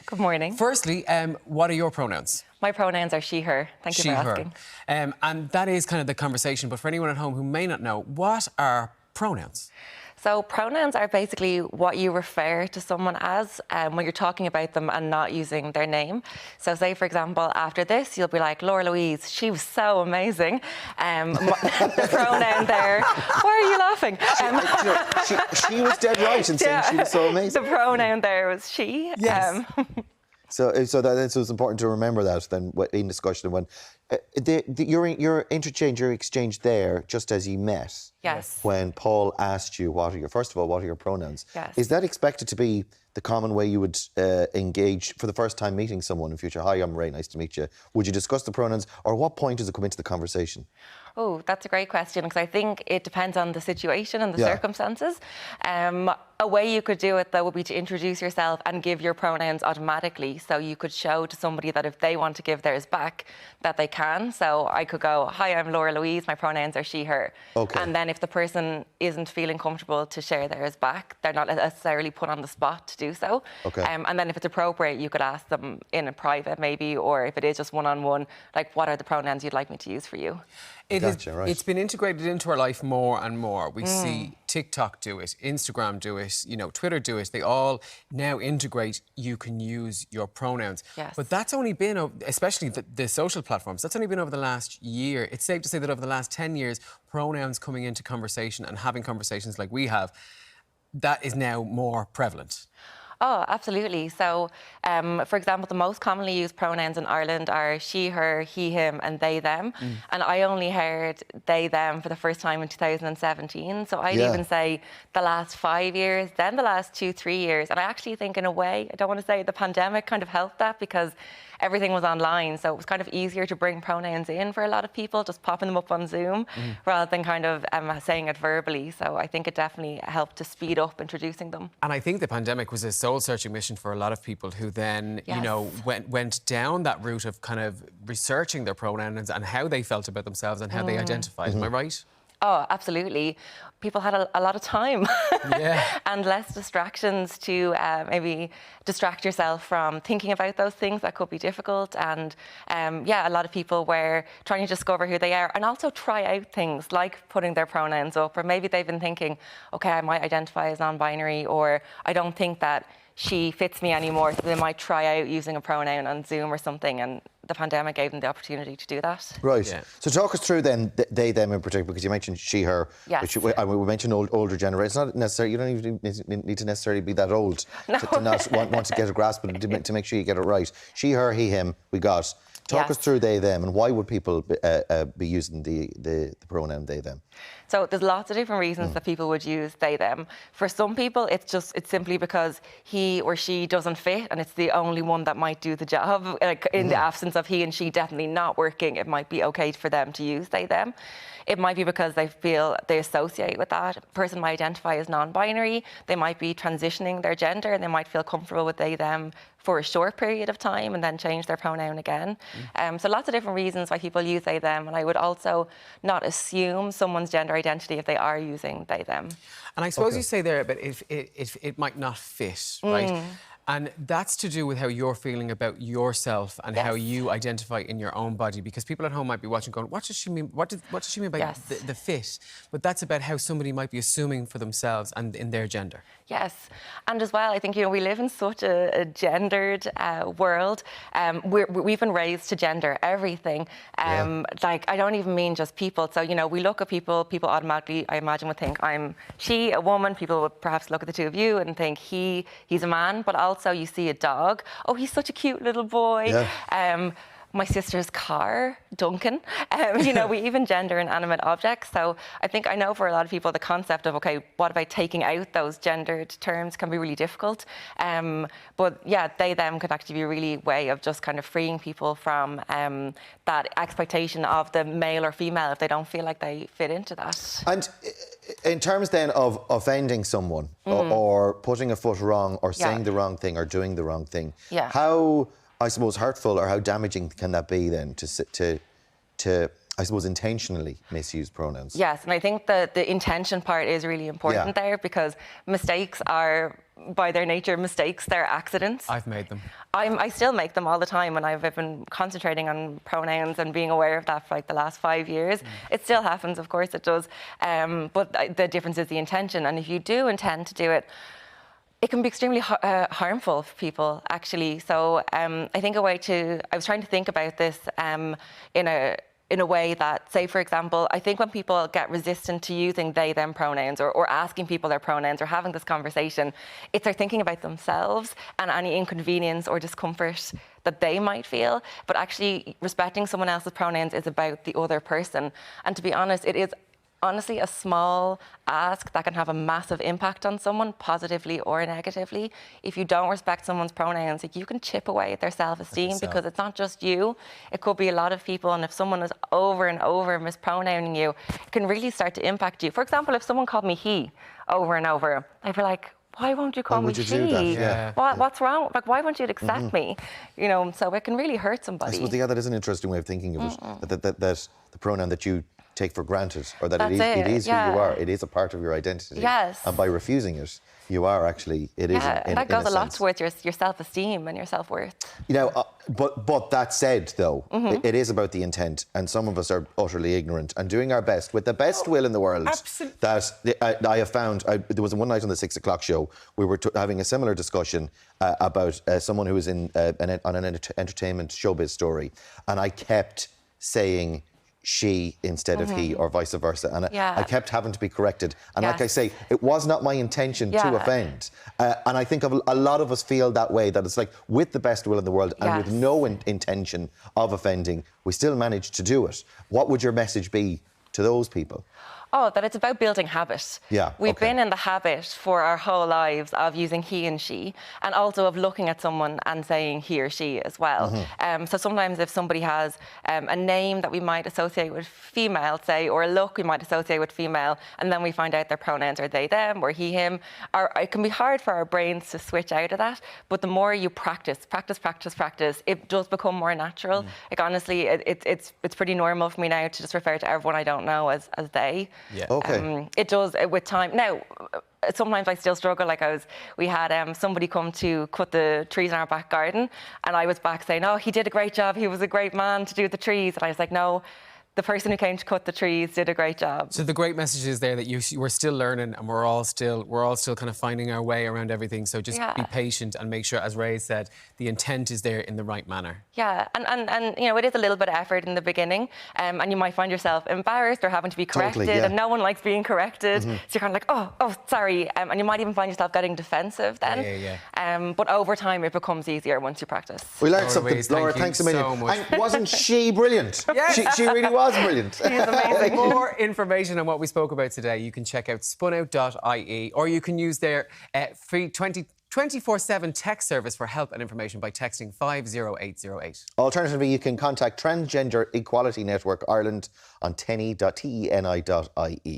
Good morning. Firstly, what are your pronouns? My pronouns are she, her. Thank you for asking. And that is kind of the conversation, but for anyone at home who may not know, what are pronouns? So pronouns are basically what you refer to someone as when you're talking about them and not using their name. So say, for example, after this, you'll be like, Laura Louise, she was so amazing. The pronoun there, why are you laughing? She was dead right in saying she was so amazing. The pronoun there was she. Yes. So it's important to remember that then in discussion when your exchange there just as you met. Yes. When Paul asked you what are your pronouns? Yes. Is that expected to be the common way you would engage for the first time meeting someone in future? Hi, I'm Ray. Nice to meet you. Would you discuss the pronouns, or what point does it come into the conversation? Oh, that's a great question, because I think it depends on the situation and the circumstances. A way you could do it, though, would be to introduce yourself and give your pronouns automatically. So you could show to somebody that if they want to give theirs back, that they can. So I could go, hi, I'm Laura Louise, my pronouns are she, her. Okay. And then if the person isn't feeling comfortable to share theirs back, they're not necessarily put on the spot to do so. Okay. And then if it's appropriate, you could ask them in a private maybe, or if it is just one-on-one, like, what are the pronouns you'd like me to use for you? It's been integrated into our life more and more. We see TikTok do it, Instagram do it, Twitter do it. They all now integrate, you can use your pronouns. Yes. But that's only been, especially the social platforms, that's only been over the last year. It's safe to say that over the last 10 years, pronouns coming into conversation and having conversations like we have, that is now more prevalent. Oh, absolutely. So, for example, the most commonly used pronouns in Ireland are she, her, he, him, and they, them. And I only heard they, them for the first time in 2017. So I'd even say the last 5 years, then the last 2-3 years. And I actually think, in a way, I don't want to say the pandemic kind of helped that, because everything was online. So it was kind of easier to bring pronouns in for a lot of people, just popping them up on Zoom rather than kind of saying it verbally. So I think it definitely helped to speed up introducing them. And I think the pandemic was a soul-searching mission for a lot of people who then, went down that route of kind of researching their pronouns and how they felt about themselves and how they identified. Am I right? Oh, absolutely. People had a lot of time and less distractions to maybe distract yourself from thinking about those things that could be difficult. And a lot of people were trying to discover who they are and also try out things like putting their pronouns up, or maybe they've been thinking, okay, I might identify as non-binary, or I don't think that she fits me anymore, so they might try out using a pronoun on Zoom or something, and the pandemic gave them the opportunity to do that. Right. Yeah. So talk us through then they, them in particular, because you mentioned she, her. Yes. Which we mentioned older generation. It's not necessarily, you don't even need to necessarily be that old to not want to get a grasp, but to make sure you get it right. She, her, he, him, we got. Talk us through they, them, and why would people be using the pronoun they, them? So there's lots of different reasons that people would use they, them. For some people, it's simply because he or she doesn't fit and it's the only one that might do the job. Like in the absence of he and she definitely not working, it might be okay for them to use they, them. It might be because they feel they associate with that. A person might identify as non-binary. They might be transitioning their gender and they might feel comfortable with they, them for a short period of time and then change their pronoun again. So lots of different reasons why people use they, them. And I would also not assume someone's gender identity if they are using they, them. And I suppose you say there, but if it might not fit, right? And that's to do with how you're feeling about yourself and how you identify in your own body. Because people at home might be watching going, what does she mean? What does she mean by the fit? But that's about how somebody might be assuming for themselves and in their gender. Yes. And as well, I think, we live in such a gendered world. We've been raised to gender everything. Like, I don't even mean just people. So, we look at people automatically, I imagine, would think I'm she, a woman. People would perhaps look at the two of you and think he's a man. But also you see a dog. Oh, he's such a cute little boy. My sister's car, Duncan. We even gender inanimate objects. So I know for a lot of people, the concept of, okay, what about taking out those gendered terms can be really difficult. But yeah, they, them could actually be a really way of just kind of freeing people from that expectation of the male or female if they don't feel like they fit into that. And in terms then of offending someone or putting a foot wrong or saying the wrong thing or doing the wrong thing, how, I suppose, hurtful or how damaging can that be then to I suppose, intentionally misuse pronouns. Yes, and I think that the intention part is really important there, because mistakes are, by their nature, mistakes, they're accidents. I've made them. I still make them all the time, and I've been concentrating on pronouns and being aware of that for like the last 5 years. It still happens, of course it does, but the difference is the intention. And if you do intend to do it, it can be extremely harmful for people, actually. So I think I was trying to think about this in a way that, say, for example, I think when people get resistant to using they, them pronouns, or asking people their pronouns, or having this conversation, it's they're thinking about themselves and any inconvenience or discomfort that they might feel. But actually, respecting someone else's pronouns is about the other person. And to be honest, it is honestly a small ask that can have a massive impact on someone, positively or negatively. If you don't respect someone's pronouns, you can chip away at their self-esteem, because it's not just you, it could be a lot of people. And if someone is over and over mispronouncing you, it can really start to impact you. For example, if someone called me he over and over, I'd be like, why won't you call me she? Do that? Yeah. What's wrong? Like, why won't you accept me? You know, so it can really hurt somebody. I suppose, that is an interesting way of thinking of it, that the pronoun that you take for granted, or that it is who you are. It is a part of your identity. Yes. And by refusing it, you are actually, it is. And that goes a lot towards your self-esteem and your self-worth. You know, but that said, though, it is about the intent, and some of us are utterly ignorant and doing our best with the best will in the world. Absolutely. That I have found. There was one night on the 6 o'clock show, we were having a similar discussion about someone who was on an entertainment showbiz story, and I kept saying she instead of he, or vice versa, and I kept having to be corrected. And like I say, it was not my intention to offend, and I think a lot of us feel that way, that it's like, with the best will in the world and with no intention of offending, we still managed to do it. What would your message be to those people? Oh, that it's about building habit. Yeah, We've been in the habit for our whole lives of using he and she, and also of looking at someone and saying he or she as well. So sometimes if somebody has a name that we might associate with female, say, or a look we might associate with female, and then we find out their pronouns are they, them, or he, him, it can be hard for our brains to switch out of that. But the more you practice, it does become more natural. Like, honestly, it's pretty normal for me now to just refer to everyone I don't know as they. Yeah. Okay. It does with time. Now, sometimes I still struggle. Like, we had somebody come to cut the trees in our back garden, and I was back saying, "Oh, he did a great job. He was a great man to do the trees." And I was like, "No, the person who came to cut the trees did a great job." So the great message is there that we're still learning, and we're all still kind of finding our way around everything. So just be patient and make sure, as Ray said, the intent is there in the right manner. Yeah, and you know, it is a little bit of effort in the beginning, and you might find yourself embarrassed or having to be corrected, and no one likes being corrected. So you're kind of like, oh, sorry, and you might even find yourself getting defensive then. But over time, it becomes easier once you practice. We learned something, Laura. Thanks a million. So much. And wasn't she brilliant? Yes. She really was brilliant. She's amazing. For more information on what we spoke about today, you can check out spunout.ie, or you can use their free 24/7 text service for help and information by texting 50808. Alternatively, you can contact Transgender Equality Network Ireland on tenny.teni.ie.